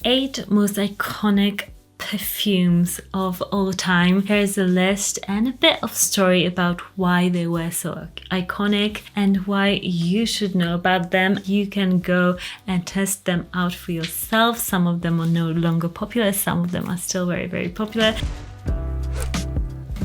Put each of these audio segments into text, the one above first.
8 most iconic perfumes of all time. Here's a list and a bit of story about why they were so iconic and why you should know about them. You can go and test them out for yourself. Some of them are no longer popular, some of them are still very, very popular.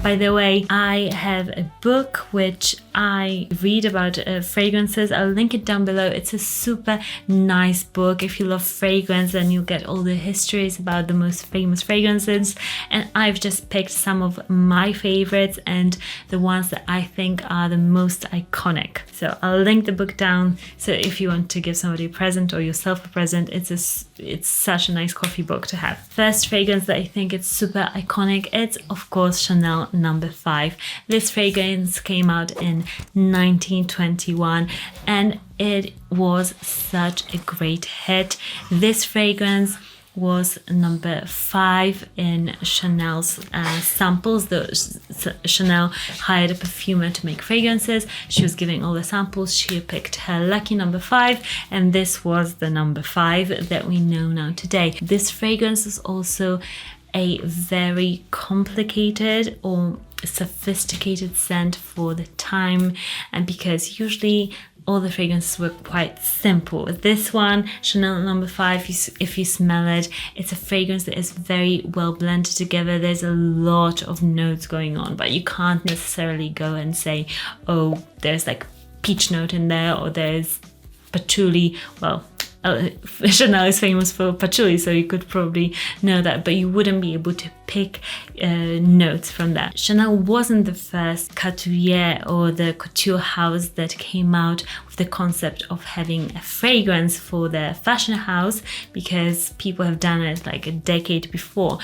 By the way, I have a book which I read about fragrances. I'll link it down below. It's a super nice book. If you love fragrance, then you'll get all the histories about the most famous fragrances. And I've just picked some of my favorites and the ones that I think are the most iconic. So I'll link the book down. So if you want to give somebody a present or yourself a present, it's such a nice coffee book to have. First fragrance that I think is super iconic, it's of course Chanel No. 5. This fragrance came out in 1921 and it was such a great hit. This fragrance was number 5 in Chanel's samples. Chanel hired a perfumer to make fragrances. She was giving all the samples. She picked her lucky number 5, and this was the number 5 that we know now today. This fragrance is also a very complicated or sophisticated scent for the time, and because usually all the fragrances were quite simple. This one, Chanel No. 5, if you smell it, it's a fragrance that is very well blended together. There's a lot of notes going on, but you can't necessarily go and say, oh, there's like peach note in there, or there's patchouli. Well, Chanel is famous for patchouli, so you could probably know that, but you wouldn't be able to pick notes from that. Chanel wasn't the first couturier or the couture house that came out with the concept of having a fragrance for their fashion house, because people have done it like a decade before.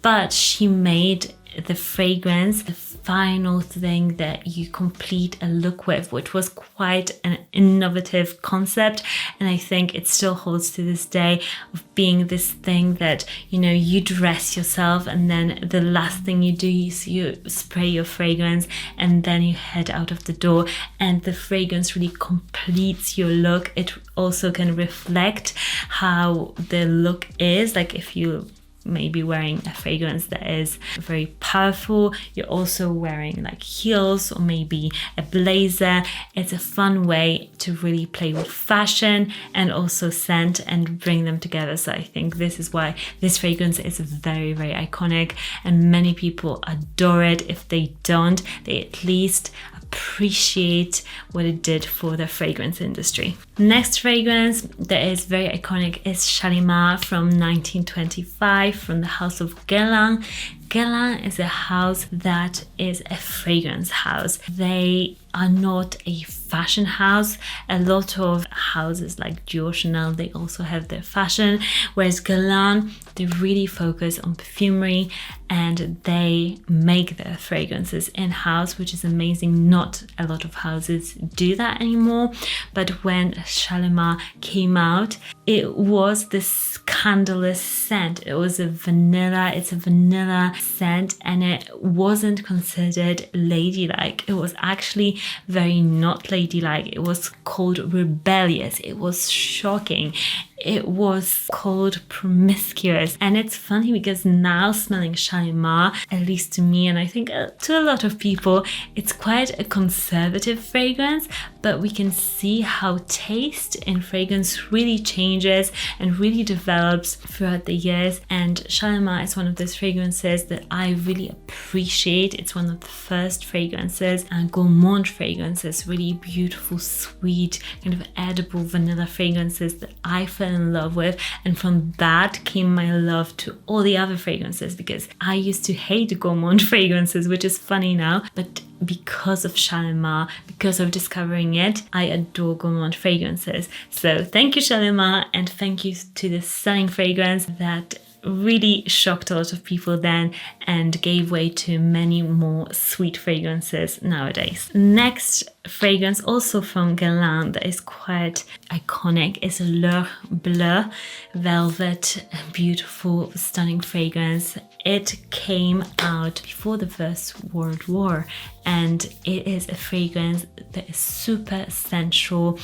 But she made the fragrance the final thing that you complete a look with, which was quite an innovative concept, and I think it still holds to this day, of being this thing that, you know, you dress yourself and then the last thing you do is you spray your fragrance and then you head out of the door, and the fragrance really completes your look. It also can reflect how the look is, like if you maybe wearing a fragrance that is very powerful, you're also wearing like heels or maybe a blazer. It's a fun way to really play with fashion and also scent and bring them together. So I think this is why this fragrance is very, very iconic, and many people adore it. If they don't, they at least appreciate what it did for the fragrance industry. Next fragrance that is very iconic is Shalimar from 1925 from the house of Guerlain. Guerlain is a house that is a fragrance house. They are not a fashion house. A lot of houses like Dior, Chanel, they also have their fashion, whereas Guerlain, they really focus on perfumery and they make their fragrances in-house, which is amazing. Not a lot of houses do that anymore, but when Shalimar came out, it was this scandalous scent. It was a vanilla, it's a vanilla scent, and it wasn't considered ladylike. It was actually very not ladylike. It was called rebellious. It was shocking. It was called promiscuous. And it's funny because now smelling Shalimar, at least to me, and I think to a lot of people, it's quite a conservative fragrance, but we can see how taste in fragrance really changes and really develops throughout the years. And Shalimar is one of those fragrances that I really appreciate. It's one of the first fragrances and gourmand fragrances, really beautiful, sweet, kind of edible vanilla fragrances that I fell in love with, and from that came my love to all the other fragrances, because I used to hate gourmand fragrances, which is funny now, but because of Shalimar, because of discovering it, I adore gourmand fragrances. So thank you, Shalimar, and thank you to this stunning fragrance that really shocked a lot of people then and gave way to many more sweet fragrances nowadays. Next fragrance, also from Guerlain, that is quite iconic, is Bleue, velvet, beautiful, stunning fragrance. It came out before the First World War, and it is a fragrance that is super sensual,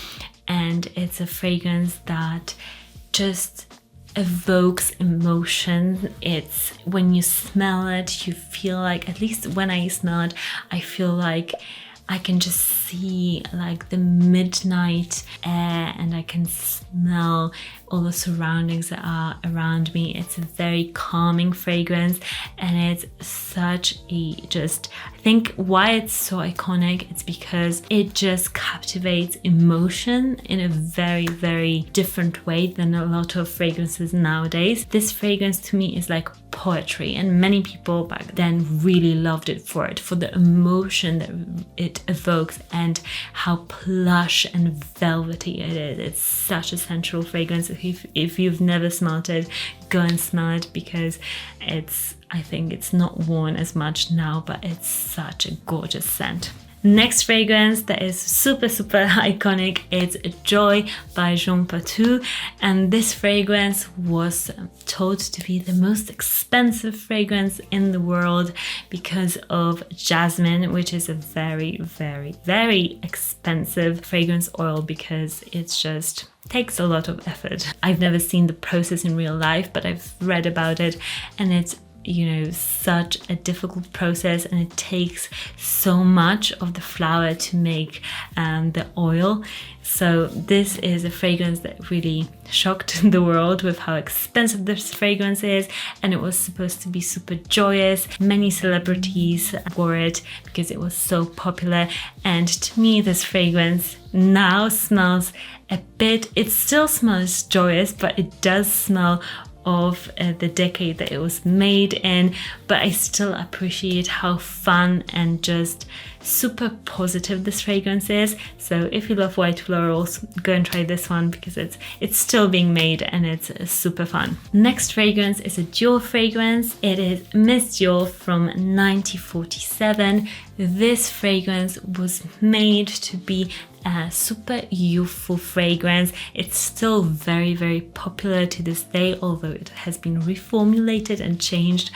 and it's a fragrance that just evokes emotion. It's when you smell it, you feel like, at least when I smell it, I feel like I can just see like the midnight air, and I can smell all the surroundings that are around me. It's a very calming fragrance, and it's such a I think why it's so iconic, it's because it just captivates emotion in a very, very different way than a lot of fragrances nowadays. This fragrance to me is like poetry, and many people back then really loved it for the emotion that it evokes and how plush and velvety it is. It's such a sensual fragrance. If you've never smelled it, go and smell it, because I think it's not worn as much now, but it's such a gorgeous scent. Next fragrance that is super, super iconic, it's Joy by Jean Patou, and this fragrance was told to be the most expensive fragrance in the world because of jasmine, which is a very, very, very expensive fragrance oil, because it's just takes a lot of effort. I've never seen the process in real life, but I've read about it, and it's such a difficult process, and it takes so much of the flower to make the oil. So this is a fragrance that really shocked the world with how expensive this fragrance is, and it was supposed to be super joyous. Many celebrities wore it because it was so popular, and to me this fragrance now smells it still smells joyous, but it does smell of the decade that it was made in, but I still appreciate how fun and just super positive this fragrance is. So if you love white florals, go and try this one, because it's still being made and it's super fun. Next fragrance is a Dior fragrance. It is Miss Dior from 1947. This fragrance was made to be a super youthful fragrance. It's still very, very popular to this day, although it has been reformulated and changed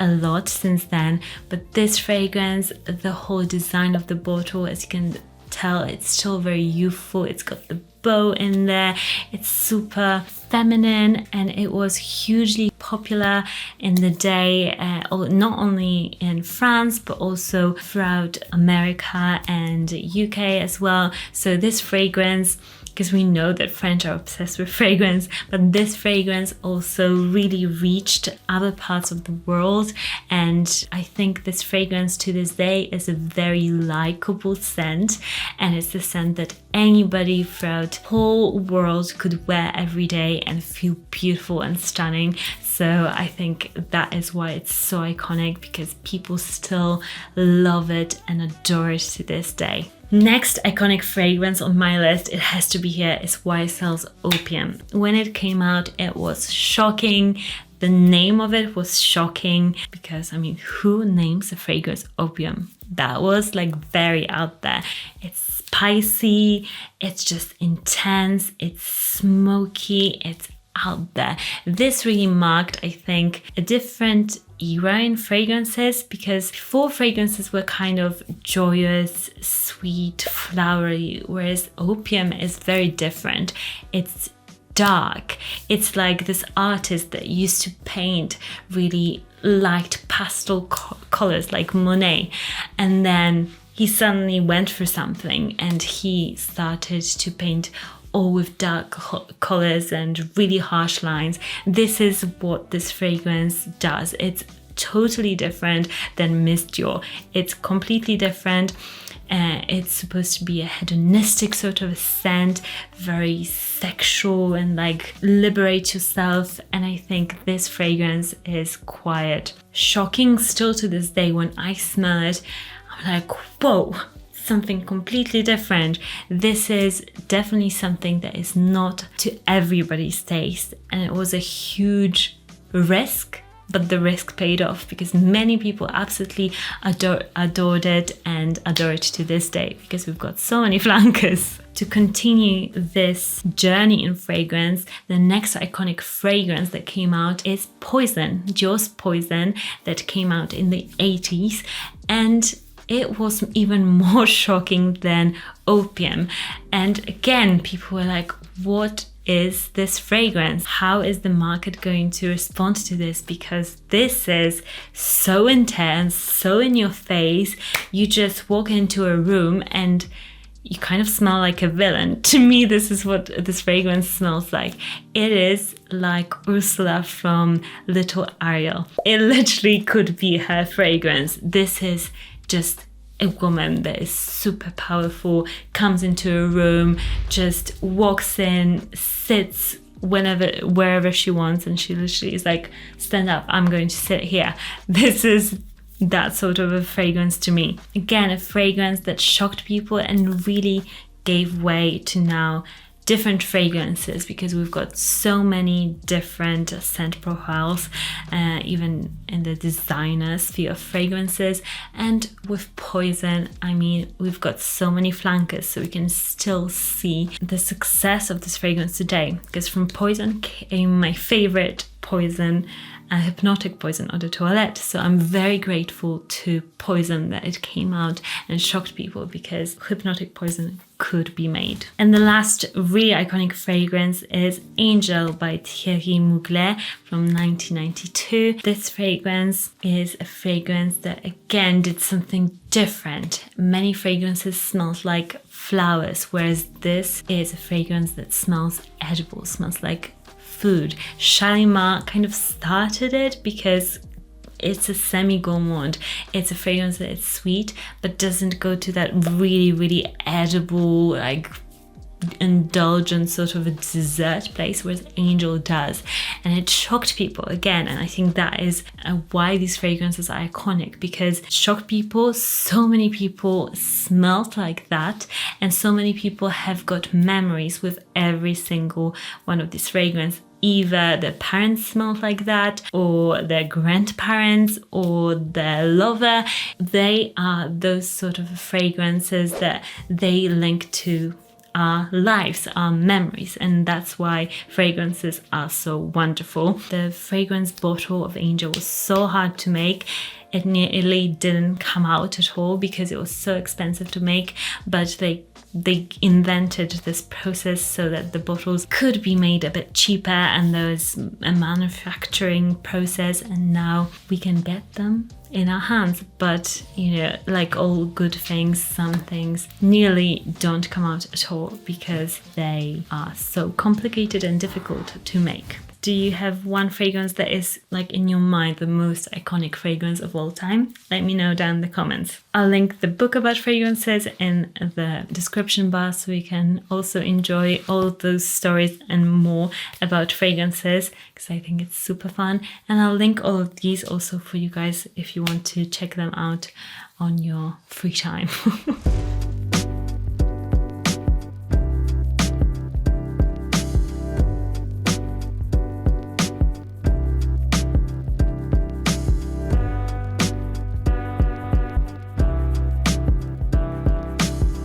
a lot since then. But this fragrance, the whole design of the bottle, as you can tell, it's still very youthful. It's got the bow in there. It's super feminine, and it was hugely popular in the day, not only in France but also throughout America and UK as well. So this fragrance, because we know that French are obsessed with fragrance, but this fragrance also really reached other parts of the world, and I think this fragrance to this day is a very likable scent, and it's a scent that anybody throughout the whole world could wear every day and feel beautiful and stunning. So I think that is why it's so iconic, because people still love it and adore it to this day. Next iconic fragrance on my list, it has to be here, is YSL's Opium. When it came out, it was shocking. The name of it was shocking, because I mean, who names a fragrance Opium? That was like very out there. It's spicy, it's just intense, it's smoky, it's out there. This really marked, I think, a different era in fragrances, because before fragrances were kind of joyous, sweet, flowery, whereas Opium is very different. It's dark. It's like this artist that used to paint really light pastel colors like Monet, and then he suddenly went for something and he started to paint all with dark colors and really harsh lines. This is what this fragrance does. It's totally different than Miss Dior. It's completely different. It's supposed to be a hedonistic sort of a scent, very sexual and like liberate yourself. And I think this fragrance is quite shocking still to this day. When I smell it, I'm like, whoa, something completely different. This is definitely something that is not to everybody's taste, and it was a huge risk, but the risk paid off, because many people absolutely adored it and adore it to this day, because we've got so many flankers. To continue this journey in fragrance, the next iconic fragrance that came out is Poison, Dior's Poison, that came out in the 80s, and it was even more shocking than Opium. And again, people were like, what is this fragrance? How is the market going to respond to this? Because this is so intense, so in your face. You just walk into a room and you kind of smell like a villain. To me, this is what this fragrance smells like. It is like Ursula from Little Ariel. It literally could be her fragrance. This is just a woman that is super powerful, comes into a room, just walks in, sits wherever she wants, and she literally is like, stand up, I'm going to sit here. This is that sort of a fragrance to me. Again, a fragrance that shocked people and really gave way to now different fragrances, because we've got so many different scent profiles, even in the designer sphere of fragrances. And with Poison, I mean, we've got so many flankers, so we can still see the success of this fragrance today. Because from Poison came my favorite Poison, Hypnotic Poison Eau de Toilette. So I'm very grateful to Poison that it came out and shocked people, because Hypnotic Poison could be made. And the last really iconic fragrance is Angel by Thierry Mugler from 1992. This fragrance is a fragrance that again did something different. Many fragrances smell like flowers, whereas this is a fragrance that smells edible, smells like food. Shalimar kind of started it because it's a semi-gourmand. It's a fragrance that is sweet, but doesn't go to that really, really edible, like indulgent sort of a dessert place, whereas Angel does. And it shocked people again. And I think that is why these fragrances are iconic, because it shocked people. So many people smelled like that, and so many people have got memories with every single one of these fragrances. Either their parents smelled like that, or their grandparents, or their lover. They are those sort of fragrances that they link to our lives, our memories, and that's why fragrances are so wonderful. The fragrance bottle of Angel was so hard to make. It nearly didn't come out at all because it was so expensive to make, but they invented this process so that the bottles could be made a bit cheaper, and there was a manufacturing process, and now we can get them in our hands. But you know, like all good things, some things nearly don't come out at all because they are so complicated and difficult to make. Do you have one fragrance that is, like, in your mind the most iconic fragrance of all time? Let me know down in the comments. I'll link the book about fragrances in the description bar, so you can also enjoy all of those stories and more about fragrances, because I think it's super fun. And I'll link all of these also for you guys if you want to check them out on your free time.